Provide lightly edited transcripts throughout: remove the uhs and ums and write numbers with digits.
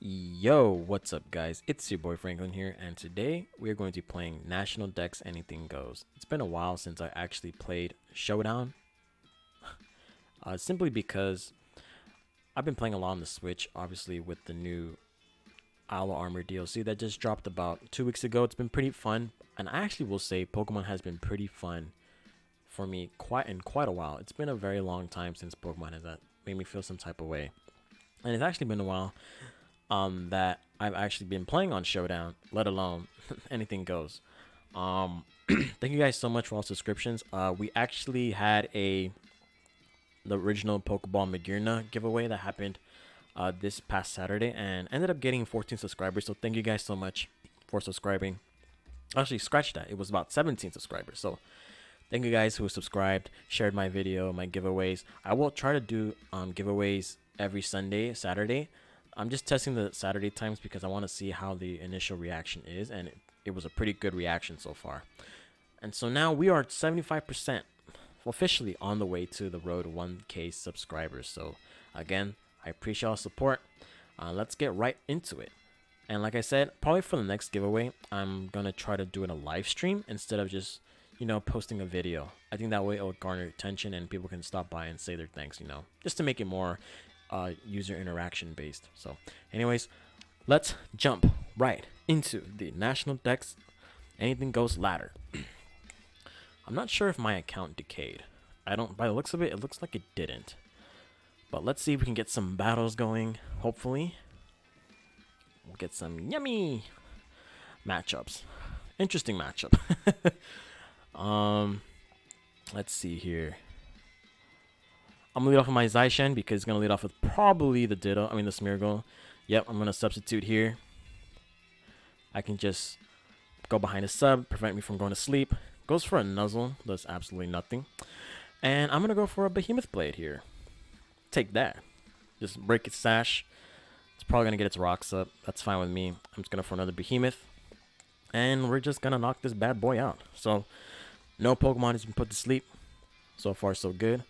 Yo, what's up guys? It's your boy Franklin here, and today we're going to be playing National Dex Anything Goes. It's been a while since I actually played Showdown, simply because I've been playing a lot on the Switch, obviously with the new Isle of Armor DLC that just dropped about 2 weeks ago. It's been pretty fun, and I actually will say Pokemon has been pretty fun for me quite a while. It's been a very long time since Pokemon has made me feel some type of way, and it's actually been a while that I've actually been playing on Showdown, let alone Anything Goes. Thank you guys so much for all subscriptions. We actually had the original Pokeball Magearna giveaway that happened this past Saturday and ended up getting 14 subscribers. So thank you guys so much for subscribing. Actually, scratch that. It was about 17 subscribers. So thank you guys who subscribed, shared my video, my giveaways. I will try to do giveaways every Saturday. I'm just testing the Saturday times because I want to see how the initial reaction is, and it was a pretty good reaction so far. And so now we are 75% officially on the way to the road to 1K subscribers. So again, I appreciate all support. Let's get right into it. And like I said, probably for the next giveaway, I'm gonna try to do it a live stream instead of just posting a video. I think that way it will garner attention and people can stop by and say their thanks, just to make it more user interaction based. So anyways, let's jump right into the National Dex Anything Goes ladder. I'm not sure if my account decayed. By the looks of it, it looks like it didn't. But let's see if we can get some battles going. Hopefully we'll get some yummy matchups. Interesting matchup. Let's see here. I'm gonna lead off with my Zaishen because it's gonna lead off with probably the the Smeargle. Yep, I'm gonna substitute here. I can just go behind a sub, prevent me from going to sleep. Goes for a Nuzzle, does absolutely nothing. And I'm gonna go for a Behemoth Blade here. Take that. Just break its sash. It's probably gonna get its rocks up. That's fine with me. I'm just gonna go for another Behemoth. And we're just gonna knock this bad boy out. So no Pokemon has been put to sleep. So far so good.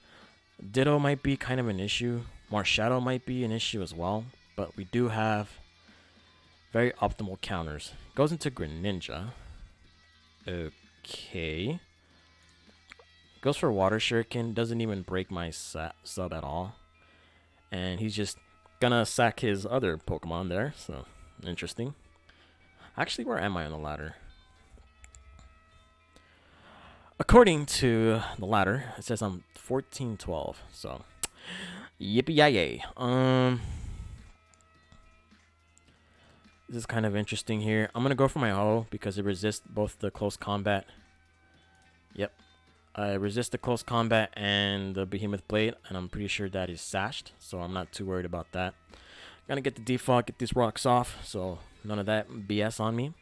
Ditto might be kind of an issue. Marshadow might be an issue as well. But we do have very optimal counters. Goes into Greninja. Okay. Goes for Water Shuriken. Doesn't even break my sub at all. And he's just gonna sack his other Pokemon there. So, interesting. Actually, where am I on the ladder? According to the ladder, it says I'm 14-12. So, yippee-yay. This is kind of interesting here. I'm going to go for my HAVOC because it resists both the close combat. Yep. I resist the close combat and the Behemoth Blade, and I'm pretty sure that is sashed, so I'm not too worried about that. Gonna get the default, get these rocks off, so none of that BS on me.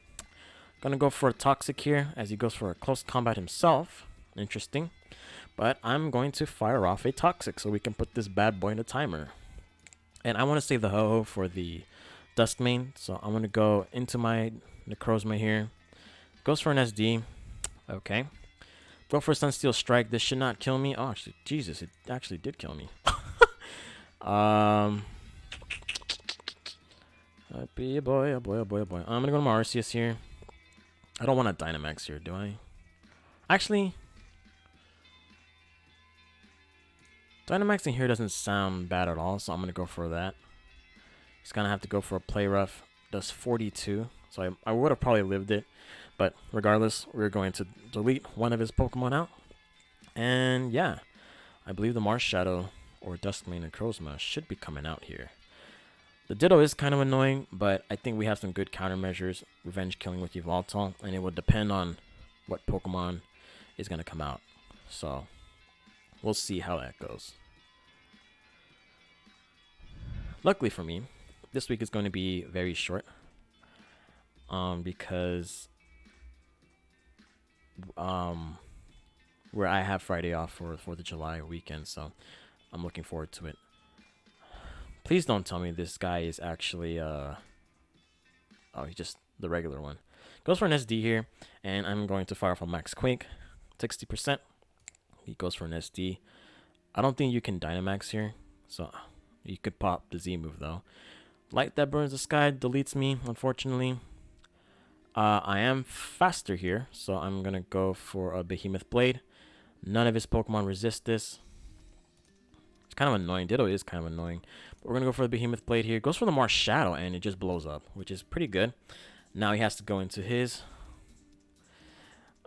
Gonna go for a Toxic here as he goes for a close combat himself. Interesting. But I'm going to fire off a Toxic so we can put this bad boy in a timer. And I want to save the HAVOC for the Duskmane, so I'm going to go into my Necrozma here. Goes for an SD. Okay. Go for a Sunsteel Strike. This should not kill me. Oh, actually, Jesus, it actually did kill me. Be a boy, a boy, a boy, a boy. I'm going to go to my Arceus here. I don't want a Dynamax here, do I? Actually, Dynamax in here doesn't sound bad at all, so I'm going to go for that. He's going to have to go for a Play Rough. Does 42, so I would have probably lived it. But regardless, we're going to delete one of his Pokemon out. And yeah, I believe the Marshadow or Duskmane Necrozma should be coming out here. The Ditto is kind of annoying, but I think we have some good countermeasures. Revenge killing with Yveltal, and it will depend on what Pokemon is going to come out. So, we'll see how that goes. Luckily for me, this week is going to be very short. Because where I have Friday off for 4th of July weekend, so I'm looking forward to it. Please don't tell me this guy is actually oh, he's just the regular one. Goes for an SD here, and I'm going to fire off a Max Quake, 60%. He goes for an SD. I don't think you can Dynamax here, so you could pop the Z move though. Light that burns the sky deletes me, unfortunately. I am faster here, so I'm going to go for a Behemoth Blade. None of his Pokemon resist this. It's kind of annoying. Ditto is kind of annoying. But we're going to go for the Behemoth Blade here. Goes for the Mars Shadow, and it just blows up, which is pretty good. Now he has to go into his.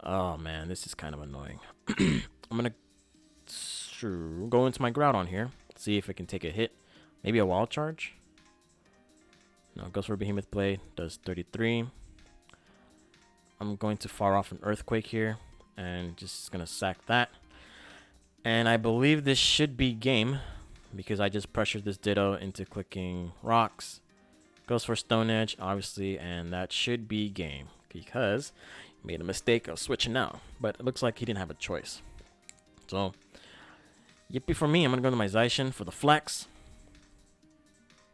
Oh, man, this is kind of annoying. I'm going to go into my Groudon here. See if it can take a hit. Maybe a Wall Charge. No, it goes for a Behemoth Blade. Does 33. I'm going to fire off an Earthquake here. And just going to sack that. And I believe this should be game. Because I just pressured this Ditto into clicking rocks. Goes for Stone Edge, obviously. And that should be game. Because he made a mistake of switching out. But it looks like he didn't have a choice. So, yippee for me. I'm going to go to my Zacian for the flex.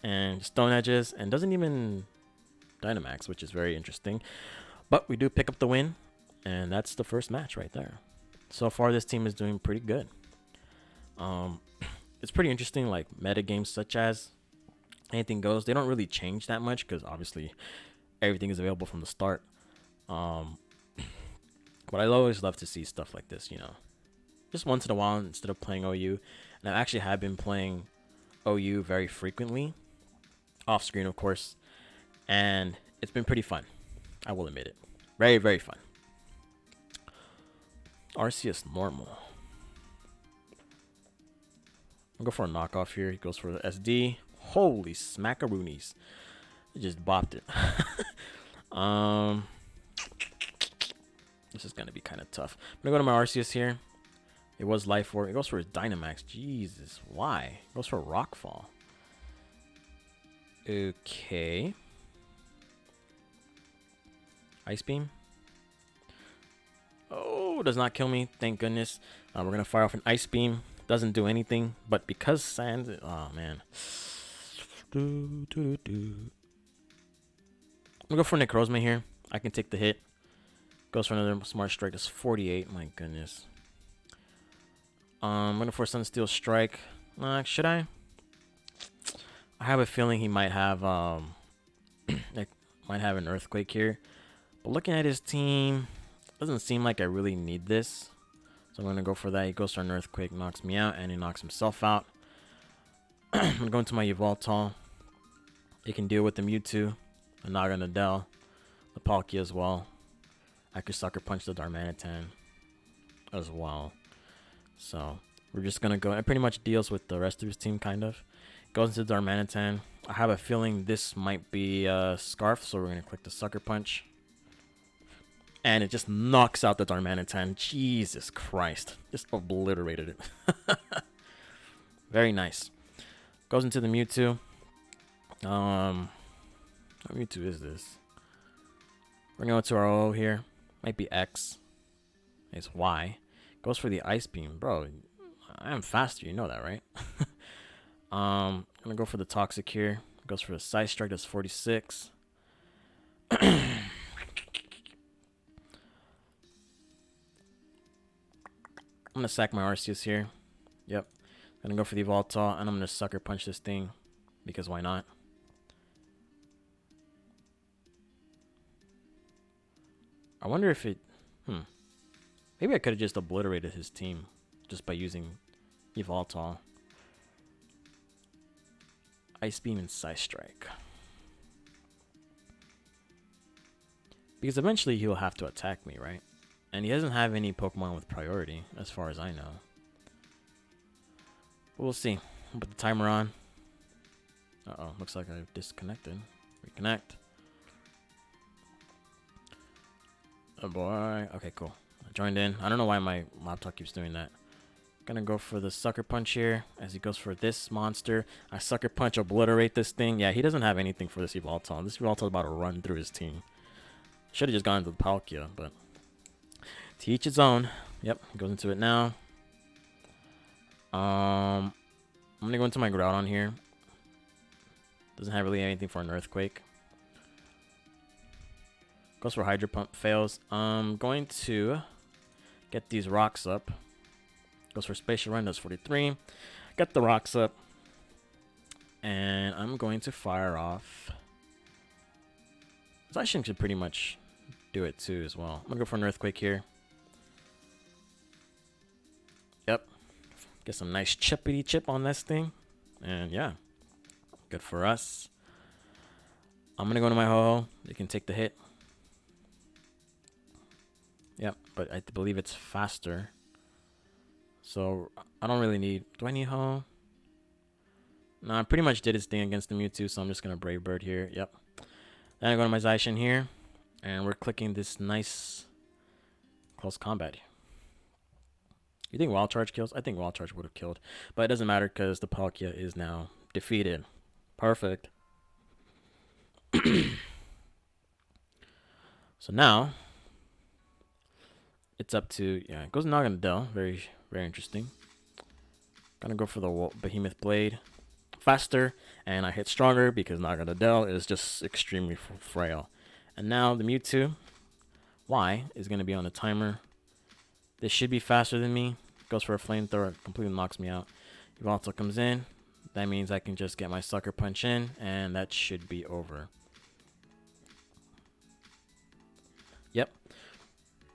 And Stone Edges. And doesn't even Dynamax, which is very interesting. But we do pick up the win. And that's the first match right there. So far, this team is doing pretty good. It's pretty interesting, like meta games such as Anything Goes. They don't really change that much because obviously everything is available from the start. But I always love to see stuff like this, you know. Just once in a while instead of playing OU. And I actually have been playing OU very frequently. Off screen, of course. And it's been pretty fun. I will admit it. Very, very fun. Arceus normal. I'll go for a knockoff here. He goes for the SD. Holy smackaroonies. He just bopped it. This is going to be kind of tough. I'm going to go to my Arceus here. It was Life Orb. It goes for his Dynamax. Jesus, why? It goes for Rockfall. Okay. Ice Beam. Oh, does not kill me. Thank goodness. We're going to fire off an Ice Beam. Doesn't do anything. But because Sand... Oh, man. I'm going to go for Necrozma here. I can take the hit. Goes for another Smart Strike. That's 48. My goodness. I'm going to force Sunsteel Strike. Should I? I have a feeling he might have might have an Earthquake here. But looking at his team, doesn't seem like I really need this. So I'm going to go for that. He goes for an Earthquake, knocks me out, and he knocks himself out. I'm going to go into my Yveltal. It can deal with the Mewtwo, the Naga Nadell, the Palkia as well. I could Sucker Punch the Darmanitan as well. So we're just going to go. It pretty much deals with the rest of his team, kind of. Goes into Darmanitan. I have a feeling this might be Scarf, so we're going to click the Sucker Punch. And it just knocks out the Darmanitan. Jesus Christ. Just obliterated it. Very nice. Goes into the Mewtwo. What Mewtwo is this? We're going to our O here. Might be X. It's Y. Goes for the Ice Beam. Bro, I am faster. You know that, right? I'm going to go for the Toxic here. Goes for the Side Strike. That's 46. I'm going to sack my Arceus here. Yep. I'm going to go for the Yveltal, and I'm going to Sucker Punch this thing. Because why not? I wonder if it... Maybe I could have just obliterated his team. Just by using Yveltal. Ice Beam and Side Strike. Because eventually he'll have to attack me, right? And he doesn't have any Pokemon with priority, as far as I know. But we'll see. I'll put the timer on. Uh-oh, looks like I've disconnected. Reconnect. Oh boy. Okay, cool. I joined in. I don't know why my laptop keeps doing that. Gonna go for the Sucker Punch here. As he goes for this monster. I Sucker Punch, obliterate this thing. Yeah, he doesn't have anything for this Yveltal. This Yveltal is about to run through his team. Should have just gone into the Palkia, but... To each its own. Yep, goes into it now. I'm gonna go into my Groudon here. Doesn't have really anything for an Earthquake. Goes for Hydro Pump, fails. I'm going to get these rocks up. Goes for Spatial Run, does 43. Got the rocks up. And I'm going to fire off. Zaishin should pretty much do it too as well. I'm gonna go for an earthquake here. Yep. Get some nice chippity chip on this thing. And yeah, good for us. I'm gonna go to my ho-ho. You can take the hit. Yep, but I believe it's faster. So I don't really need. Do I need ho? No, I pretty much did its thing against the Mewtwo, so I'm just gonna Brave Bird here. Yep. Then I go to my Zaishin here, and we're clicking this nice close combat. You think Wild Charge kills? I think Wild Charge would have killed, but it doesn't matter because the Palkia is now defeated. Perfect. So now it's up to, yeah, it goes Naganadel. Very, very interesting. Gonna go for the Behemoth Blade. Faster, and I hit stronger because Naganadel is just extremely frail. And now the Mewtwo Y is going to be on the timer. This should be faster than me. Goes for a flamethrower, completely knocks me out. Yveltal comes in. That means I can just get my Sucker Punch in, and that should be over. Yep.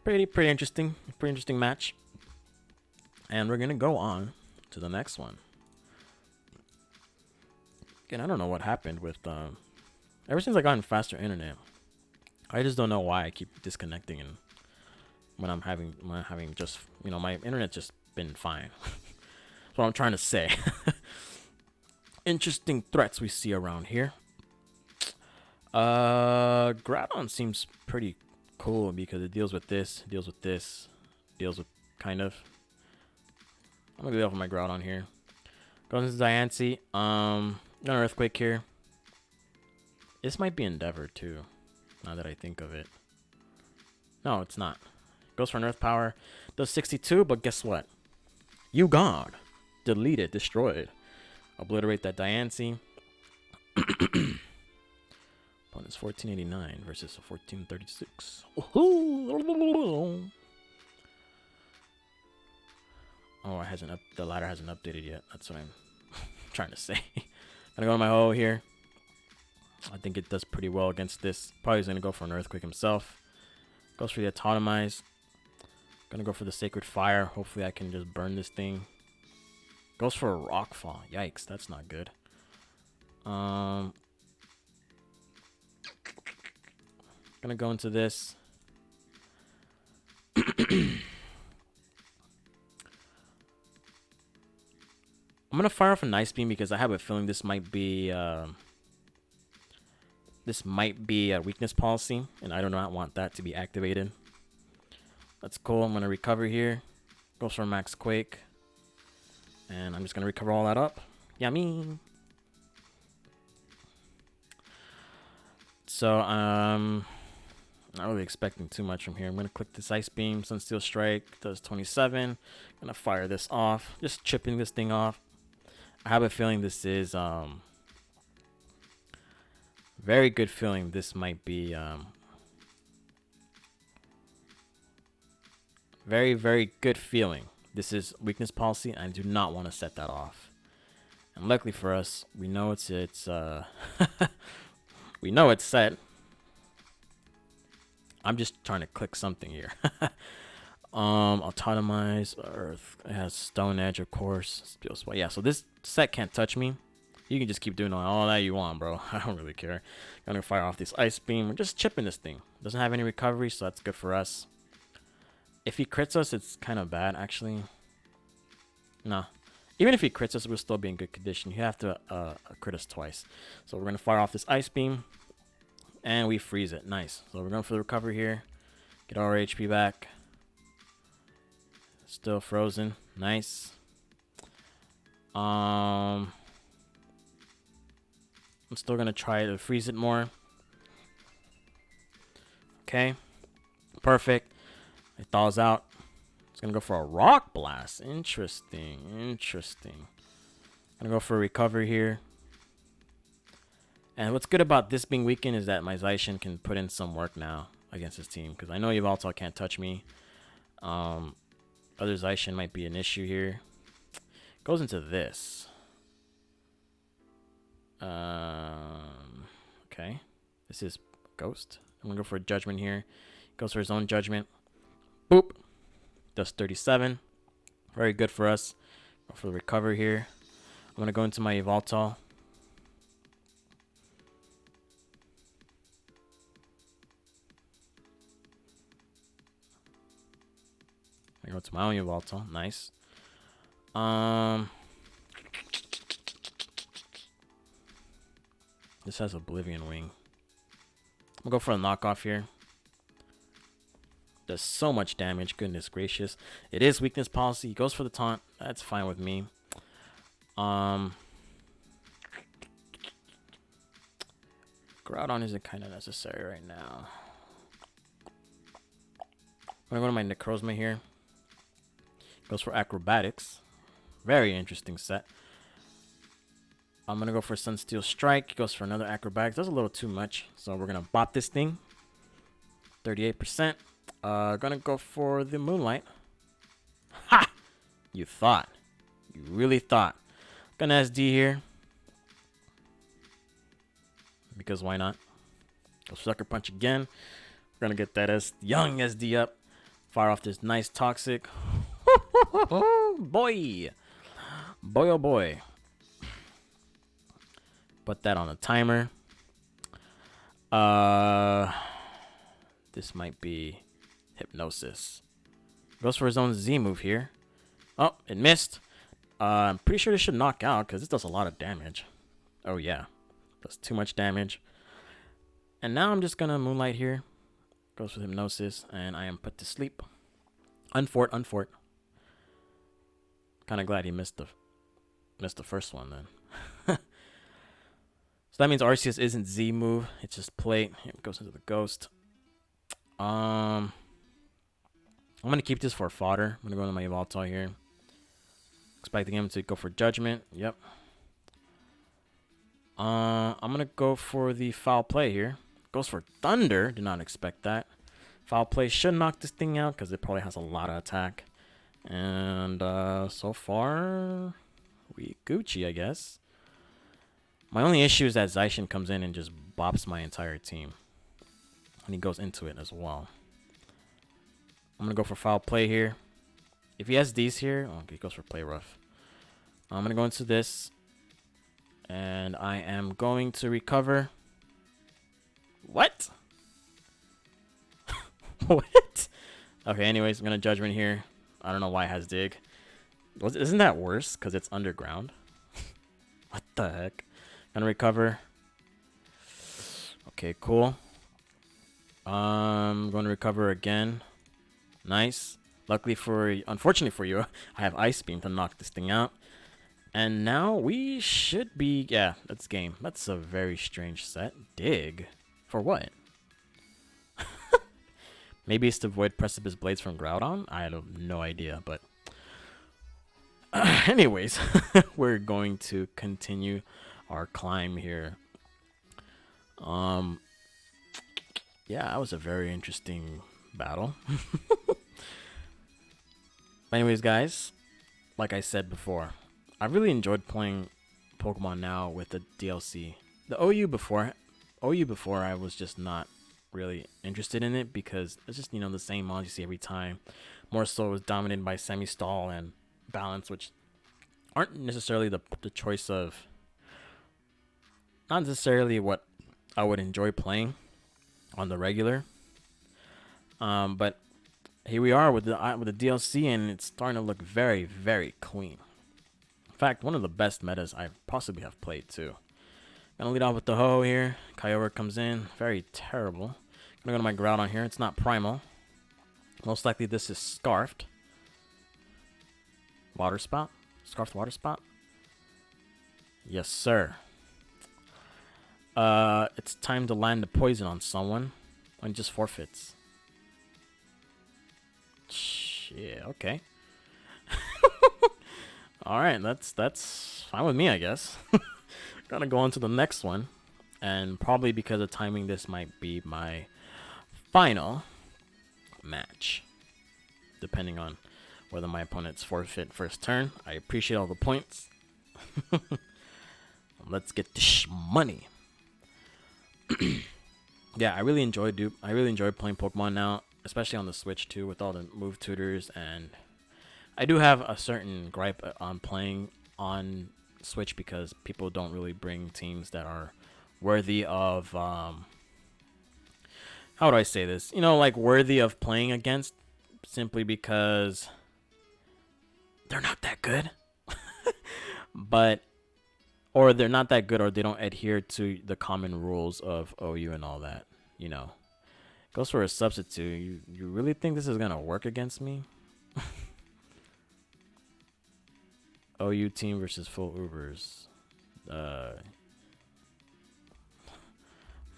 Pretty interesting. Pretty interesting match. And we're going to go on to the next one. Again, I don't know what happened with ever since I got faster internet. I just don't know why I keep disconnecting, and when I'm having just, you know, my internet's just been fine. That's what I'm trying to say. Interesting threats we see around here. Groudon seems pretty cool because it deals with this, deals with this, deals with kind of. I'm gonna go off of my Groudon here. Goes into Diancie. Got an Earthquake here. This might be Endeavor too, now that I think of it. No, it's not. Goes for an Earth Power. Does 62, but guess what? You gone. Deleted, destroyed. Obliterate that Diancie. Opponent's 1489 versus a 1436. Oh, it hasn't the ladder hasn't updated yet. That's what I'm trying to say. Gonna go to my ho here. I think it does pretty well against this. Probably gonna go for an Earthquake himself. Goes for the Autotomize. Gonna go for the Sacred Fire. Hopefully I can just burn this thing. Goes for a Rock Fall. Yikes, that's not good. Gonna go into this. I'm gonna fire off an Ice Beam because I have a feeling this might be a weakness policy, and I do not want that to be activated. That's cool. I'm gonna recover here. Goes for Max Quake, and I'm just gonna recover all that up. Yummy. So not really expecting too much from here. I'm gonna click this Ice Beam. Sunsteel Strike does 27. Gonna fire this off. Just chipping this thing off. I have a feeling this is very good feeling this might be very good feeling this is weakness policy, and I do not want to set that off. And luckily for us, we know it's we know it's set. I'm just trying to click something here. Autotomize Earth. It has Stone Edge, of course. Yeah, so this set can't touch me. You can just keep doing all that you want, bro. I don't really care. Gonna fire off this Ice Beam. We're just chipping this thing. Doesn't have any recovery, so that's good for us. If he crits us, it's kind of bad, actually. Nah. Even if he crits us, we'll still be in good condition. You have to crit us twice. So we're gonna fire off this Ice Beam, and we freeze it. Nice. So we're going for the recovery here. Get all our HP back. Still frozen. Nice. I'm still going to try to freeze it more. Okay. Perfect. It thaws out. It's going to go for a Rock Blast. Interesting. Interesting. Going to go for a recovery here. And what's good about this being weakened is that my Zaishin can put in some work now against his team. Because I know Yveltal can't touch me. Other Zaishin might be an issue here. Goes into this. Okay. This is Ghost. I'm gonna go for a Judgment here. Goes for his own Judgment. Boop. Does 37. Very good for us. Go for the recover here. I'm gonna go into my Evoltol. I go to my own Evoltol. Nice. This has Oblivion Wing. I'll go for a knockoff here. Does so much damage. Goodness gracious. It is weakness policy. He goes for the taunt. That's fine with me. Groudon isn't kind of necessary right now. I'm going to go to my Necrozma here. Goes for Acrobatics. Very interesting set. I'm going to go for Sunsteel Strike. Goes for another Acrobatics. That's a little too much. So we're going to bop this thing. 38%. Going to go for the Moonlight. Ha! You thought. You really thought. Going to SD here. Because why not? Go Sucker Punch again. We're going to get that young SD up. Fire off this nice Toxic. Boy. Boy, oh boy. Put that on a timer. This might be Hypnosis. Goes for his own Z move here. Oh, it missed. I'm pretty sure this should knock out because this does a lot of damage. Oh, yeah. Does too much damage. And now I'm just going to Moonlight here. Goes for Hypnosis. And I am put to sleep. Unfort, unfort. Kind of glad he missed the first one then. So that means Arceus isn't Z move. It's just plate. It goes into the Ghost. I'm going to keep this for fodder. I'm going to go into my Evoltol here. Expecting him to go for Judgment. Yep. I'm going to go for the Foul Play here. Goes for Thunder. Did not expect that. Foul Play should knock this thing out because it probably has a lot of attack. And so far, we Gucci, I guess. My only issue is that Zacian comes in and just bops my entire team. And he goes into it as well. I'm going to go for Foul Play here. If he has these here, oh, he goes for Play Rough. I'm going to go into this. And I am going to recover. What? What? Okay, anyways, I'm going to Judgment here. I don't know why it has Dig. Isn't that worse? Because it's underground. What the heck? Gonna recover. Okay, cool. I'm going to recover again. Nice. Unfortunately for you, I have Ice Beam to knock this thing out. And now we should be... Yeah, that's game. That's a very strange set. Dig? For what? Maybe it's to avoid Precipice Blades from Groudon? I have no idea, but... anyways, we're going to continue our climb here. Yeah, that was a very interesting battle. Anyways, guys, like I said before, I really enjoyed playing Pokemon Now with the DLC. The OU before I was just not really interested in it because it's just, the same mons you see every time. More so it was dominated by Semi-Stall and Balance, which aren't necessarily the choice of... Not necessarily what I would enjoy playing on the regular. But here we are with the DLC, and it's starting to look very, very clean. In fact, one of the best metas I possibly have played too. Gonna lead off with the Ho here. Kyogre comes in. Very terrible. Gonna go to my Groudon here. It's not Primal. Most likely this is Scarfed. Water Spout? Scarfed Water Spout? Yes, sir. It's time to land the poison on someone. And just forfeits. Yeah, okay. Alright, that's fine with me, I guess. Gonna go on to the next one. And probably because of timing, this might be my final match. Depending on whether my opponent's forfeit first turn. I appreciate all the points. Let's get this money. Yeah, I really enjoy playing Pokemon now, especially on the Switch too, with all the move tutors. And I do have a certain gripe on playing on Switch because people don't really bring teams that are worthy of how do I say this? You know, like worthy of playing against, simply because they're not that good. But or they're not that good, or they don't adhere to the common rules of OU and all that. You know, goes for a substitute. You really think this is gonna work against me? OU team versus full Ubers.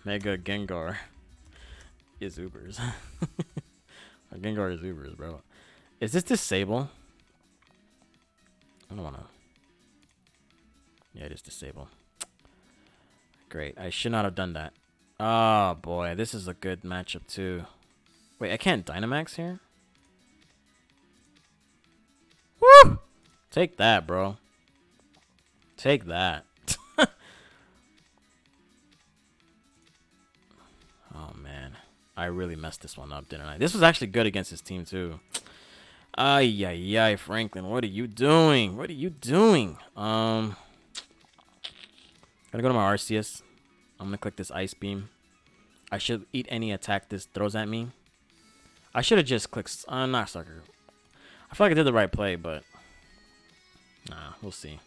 Mega Gengar is Ubers. Gengar is Ubers, bro. Is this disable? I don't wanna. Yeah, it is disable. Great. I should not have done that. Oh boy, this is a good matchup too. Wait, I can't Dynamax here? Woo! Take that, bro. Take that. Oh man, I really messed this one up, didn't I? This was actually good against his team too. Ay, ay, ay, Franklin, what are you doing? What are you doing? Gonna go to my Arceus. I'm gonna click this Ice Beam. I should eat any attack this throws at me. I should have just clicked. Not Sucker. I feel like I did the right play, but nah, we'll see.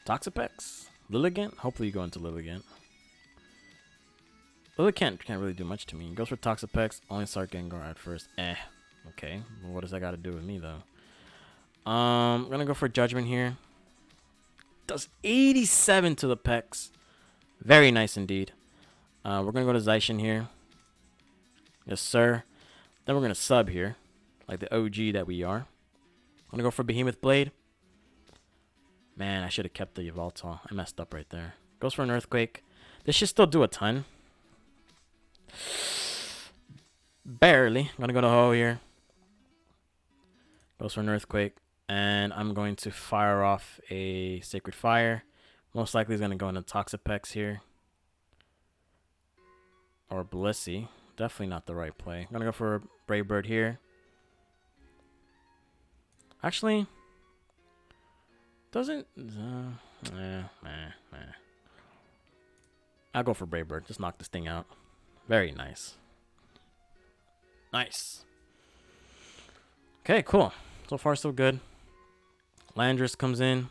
Toxapex, Lilligant. Hopefully you go into Lilligant. Lilligant can't really do much to me. He goes for Toxapex. Only start Gengar at first. Okay. Well, what does that got to do with me though? I'm gonna go for Judgment here. Does 87 to the Pex. Very nice indeed. We're gonna go to Zacian here. Yes, sir. Then we're gonna sub here, like the OG that we are. I'm gonna go for Behemoth Blade. Man, I should have kept the Yveltal. I messed up right there. Goes for an Earthquake. This should still do a ton. Barely. I'm gonna go to Ho here. Goes for an Earthquake. And I'm going to fire off a Sacred Fire. Most likely he's gonna go into Toxapex here. Or Blissey. Definitely not the right play. I'm gonna go for Brave Bird here. Actually, doesn't. I'll go for Brave Bird. Just knock this thing out. Very nice. Nice. Okay, cool. So far, so good. Landorus comes in.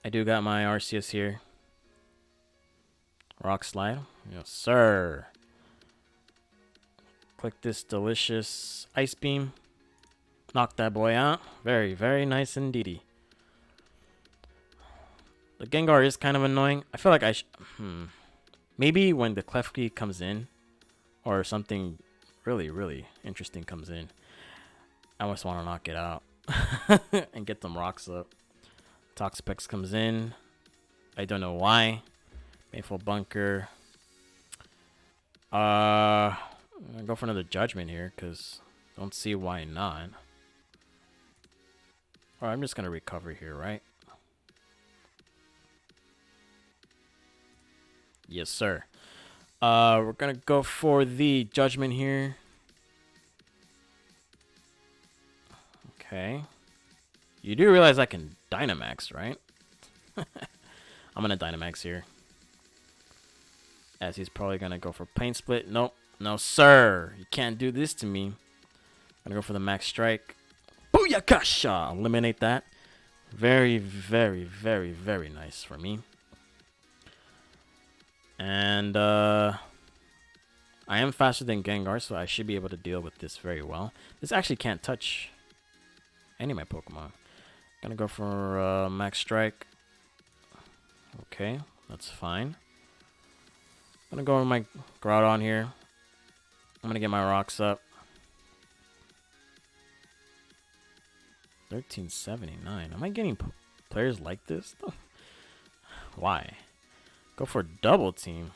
I do got my Arceus here. Rock Slide. Yes, sir. Click this delicious Ice Beam. Knock that boy out. Very, very nice indeedy. The Gengar is kind of annoying. I feel like I maybe when the Klefki comes in, or something really, really interesting comes in, I just want to knock it out and get them rocks up. Toxapex comes in. I don't know why. Mayful Bunker. I'm gonna go for another Judgment here because don't see why not. Or I'm just gonna recover here, right? Yes, sir. We're gonna go for the Judgment here. Okay. You do realize I can Dynamax, right? I'm gonna Dynamax here. As he's probably gonna go for Pain Split. Nope. No, sir. You can't do this to me. I'm gonna go for the Max Strike. Booyakasha! Eliminate that. Very, very, very, very nice for me. And I am faster than Gengar, so I should be able to deal with this very well. This actually can't touch any of my Pokemon. Gonna go for Max Strike. Okay, that's fine. Gonna go with my Groudon here. I'm gonna get my rocks up. 1379. Am I getting players like this? Why? Go for double team.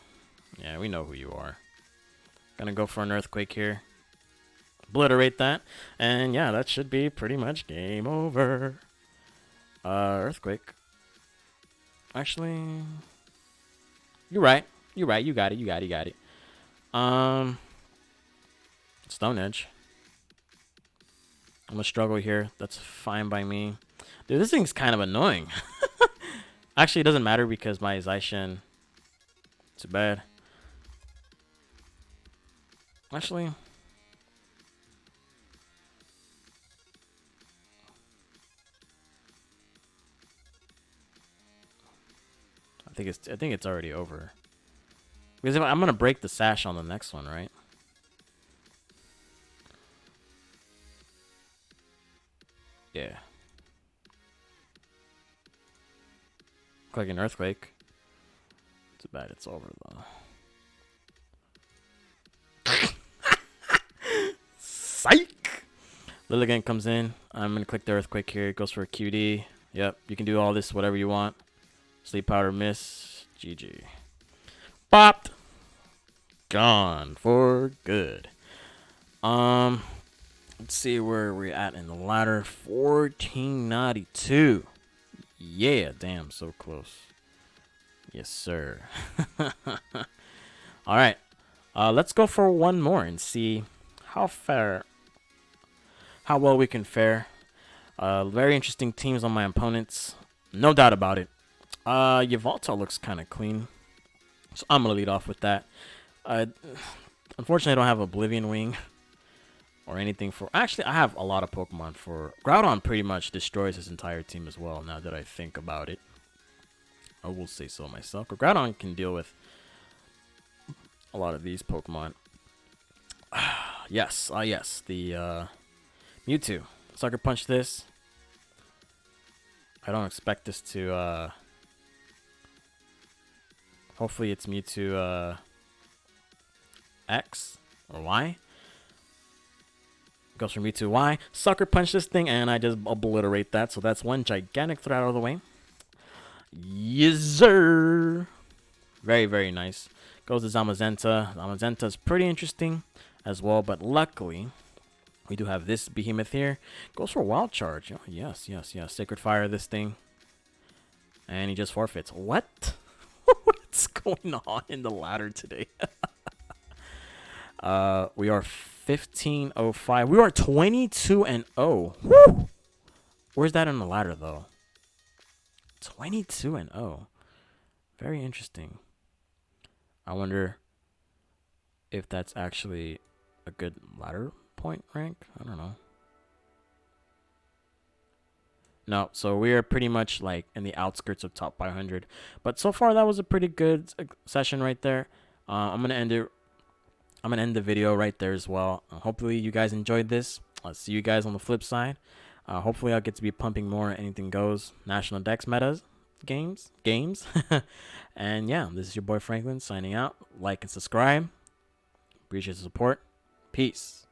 Yeah, we know who you are. Gonna go for an Earthquake here. Obliterate that. And yeah, that should be pretty much game over. Earthquake. Actually, you're right. You're right. You got it. You got it. You got it. Stone Edge. I'm gonna struggle here. That's fine by me. Dude, this thing's kind of annoying. Actually, it doesn't matter because my Zaishin. Too bad. Actually, I think it's already over. Because I'm gonna break the sash on the next one, right? Yeah. Click an earthquake. Too bad it's over though. Psych! Lilligant comes in. I'm gonna click the earthquake here. It goes for a QD. Yep, you can do all this whatever you want. Sleep powder miss. GG. Popped. Gone for good. Let's see where we're at in the ladder. 1492. Yeah, damn, so close. Yes, sir. All right. Let's go for one more and see how well we can fare. Very interesting teams on my opponents. No doubt about it. Yveltal looks kind of clean. So I'm going to lead off with that. Unfortunately, I don't have Oblivion Wing or anything for... Actually, I have a lot of Pokemon for... Groudon pretty much destroys his entire team as well, now that I think about it. I will say so myself. But Groudon can deal with a lot of these Pokemon. Yes, yes. The Mewtwo. Sucker Punch this. I don't expect this to... Hopefully it's Mewtwo X or Y. Goes for Mewtwo Y. Sucker Punch this thing, and I just obliterate that. So that's one gigantic threat out of the way. Yes, sir. Very, very nice. Goes to Zamazenta. Zamazenta is pretty interesting as well, but luckily we do have this behemoth here. Goes for Wild Charge. Oh, yes, yes, yes. Sacred Fire this thing. And he just forfeits. What? What's going on in the ladder today? We are 1505. We are 22-0. Woo! Where's that in the ladder though? 22-0. Very interesting. I wonder if that's actually a good ladder point rank. I don't know. No, so we are pretty much like in the outskirts of top 500. But so far, that was a pretty good session right there. I'm gonna end it. I'm gonna end the video right there as well. Hopefully, you guys enjoyed this. I'll see you guys on the flip side. Hopefully, I'll get to be pumping more Anything Goes National Dex metas games. And yeah, this is your boy Franklin signing out. Like and subscribe. Appreciate the support. Peace.